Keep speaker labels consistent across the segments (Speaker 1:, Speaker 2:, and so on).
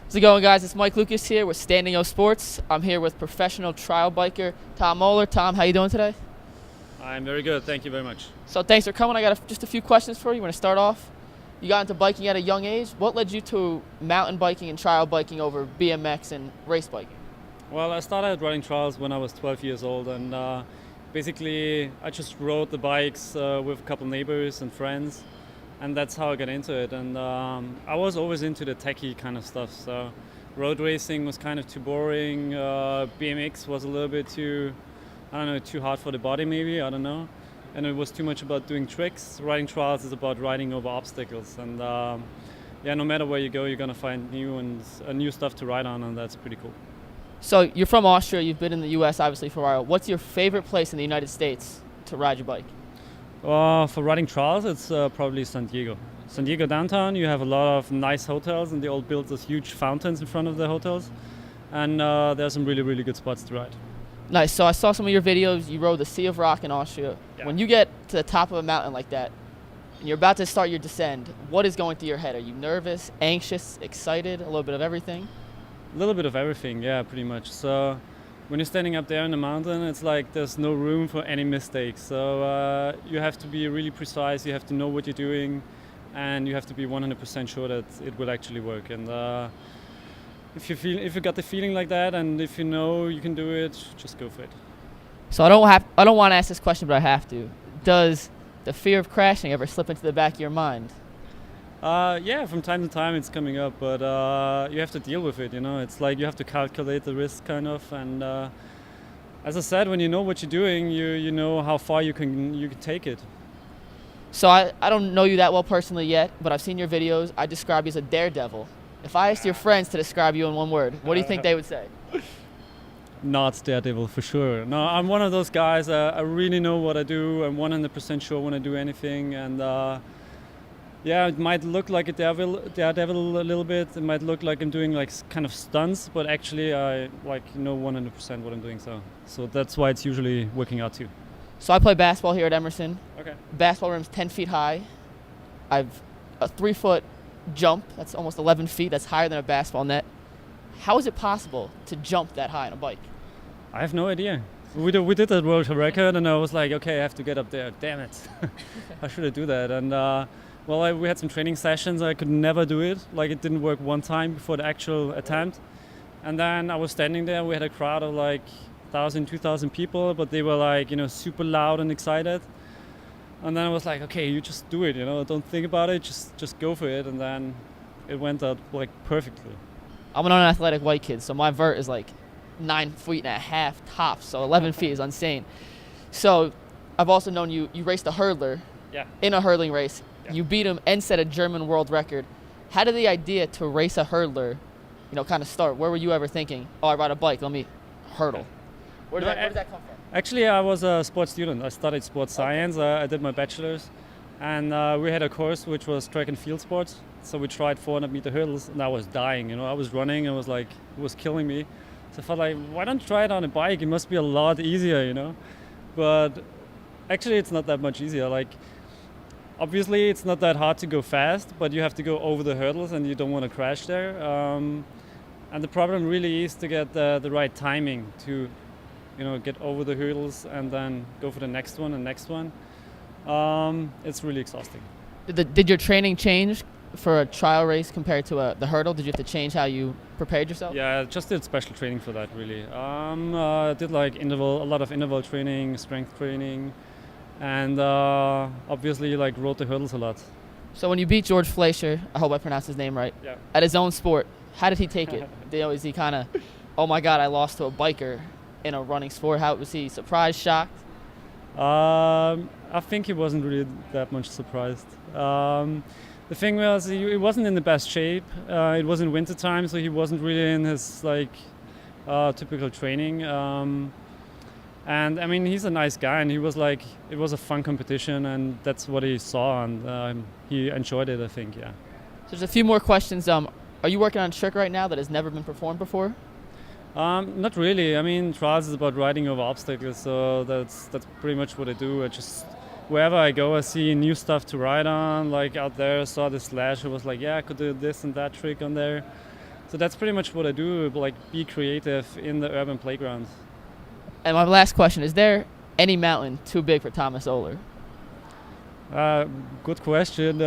Speaker 1: How's it going, guys? It's Mike Lucas here with Standing O Sports. I'm here with professional trial biker Tom Oehler. Tom, how you doing today?
Speaker 2: I'm very good. Thank you very much.
Speaker 1: So thanks for coming. I got just a few questions for you. Want to start off? You got into biking at a young age. What led you to mountain biking and trial biking over BMX and race biking?
Speaker 2: Well, I started riding trials when I was 12 years old, and basically I just rode the bikes with a couple neighbors and friends, and that's how I got into it. And I was always into the techie kind of stuff, so road racing was kind of too boring. BMX was a little bit too, I don't know, too hard for the body maybe, I don't know. And it was too much about doing tricks. Riding trials is about riding over obstacles, and yeah, no matter where you go, you're gonna find new stuff to ride on, and that's pretty cool.
Speaker 1: So you're from Austria. You've been in the U.S. obviously for a while. What's your favorite place in the United States to ride your bike?
Speaker 2: For riding trials, it's probably San Diego. San Diego downtown, you have a lot of nice hotels, and they all built those huge fountains in front of the hotels, and there's some really, really good spots to ride.
Speaker 1: Nice. So I saw some of your videos. You rode the Sea of Rock in Austria.
Speaker 2: Yeah.
Speaker 1: When you get to the top of a mountain like that, and you're about to start your descent, what is going through your head? Are you nervous, anxious, excited, a little bit of everything?
Speaker 2: A little bit of everything, yeah, pretty much. So when you're standing up there in the mountain, it's like there's no room for any mistakes. So you have to be really precise, you have to know what you're doing, and you have to be 100% sure that it will actually work. And if you got the feeling like that, and if you know you can do it, just go for it.
Speaker 1: So I don't want to ask this question, but I have to. Does the fear of crashing ever slip into the back of your mind?
Speaker 2: Yeah, from time to time it's coming up, but you have to deal with it, you know. It's like you have to calculate the risk, kind of, and as I said, when you know what you're doing, you know how far you can take it.
Speaker 1: So I don't know you that well personally yet, but I've seen your videos. I describe you as a daredevil. If I asked your friends to describe you in one word, what do you think they would say?
Speaker 2: Not daredevil for sure. No, I'm one of those guys. I really know what I do. I'm 100% sure when I do anything, and yeah, it might look like a daredevil a little bit. It might look like I'm doing like kind of stunts, but actually I know 100% what I'm doing. So that's why it's usually working out too.
Speaker 1: So I play basketball here at Emerson.
Speaker 2: Okay.
Speaker 1: Basketball rim's 10 feet high. I've a 3-foot jump. That's almost 11 feet. That's higher than a basketball net. How is it possible to jump that high on a bike?
Speaker 2: I have no idea. We did that world record, and I was like, okay, I have to get up there. Damn it, I should do that. And we had some training sessions. I could never do it. Like, it didn't work one time before the actual attempt. And then I was standing there. We had a crowd of like 1,000, 2,000 people, but they were like, super loud and excited. And then I was like, okay, you just do it. Don't think about it. Just go for it. And then it went out like perfectly.
Speaker 1: I'm an unathletic white kid, so my vert is like 9 feet and a half tops, so 11 feet is insane. So I've also known you raced a hurdler.
Speaker 2: Yeah.
Speaker 1: In a hurdling race. Yeah. You beat him and set a German world record. How did the idea to race a hurdler, kind of start? Where were you ever thinking, I ride a bike, let me hurdle? Where did that come from?
Speaker 2: Actually, I was a sports student. I studied sports science. I did my bachelor's, and we had a course which was track and field sports. So we tried 400-meter hurdles, and I was dying. I was running, and it was killing me. So I felt like, why don't you try it on a bike? It must be a lot easier, But actually, it's not that much easier. Like, obviously, it's not that hard to go fast, but you have to go over the hurdles, and you don't want to crash there. And the problem really is to get the right timing to, get over the hurdles and then go for the next one and next one. It's really exhausting.
Speaker 1: Did your training change for a trial race compared to the hurdle? Did you have to change how you prepared yourself?
Speaker 2: Yeah, I just did special training for that, really. I did like a lot of interval training, strength training, and obviously rode the hurdles a lot.
Speaker 1: So when you beat George Fleischer, I hope I pronounced his name right,
Speaker 2: yeah,
Speaker 1: at his own sport, how did he take it? Is he kind of, oh my God, I lost to a biker in a running sport? How was he surprised, shocked?
Speaker 2: I think he wasn't really that much surprised. The thing was, he wasn't in the best shape. It was in winter time, so he wasn't really in his typical training. And I mean, he's a nice guy, and he was like, it was a fun competition, and that's what he saw, and he enjoyed it, I think, yeah.
Speaker 1: So there's a few more questions. Are you working on a trick right now that has never been performed before?
Speaker 2: Not really. I mean, trials is about riding over obstacles, so that's pretty much what I do. I just, wherever I go, I see new stuff to ride on. Like out there, I saw the slash. I was like, yeah, I could do this and that trick on there. So that's pretty much what I do, like be creative in the urban playgrounds.
Speaker 1: And my last question, is there any mountain too big for Thomas Oehler?
Speaker 2: Good question.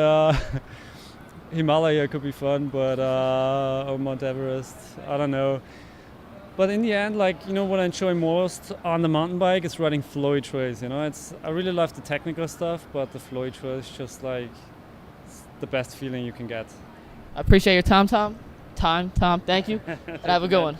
Speaker 2: Himalaya could be fun, but or Mount Everest, I don't know. But in the end, like, you know, what I enjoy most on the mountain bike is riding flowy trails. You know, I really love the technical stuff, but the flowy trail is just like it's the best feeling you can get.
Speaker 1: I appreciate your time, Tom. Tom, thank you, and have a good one.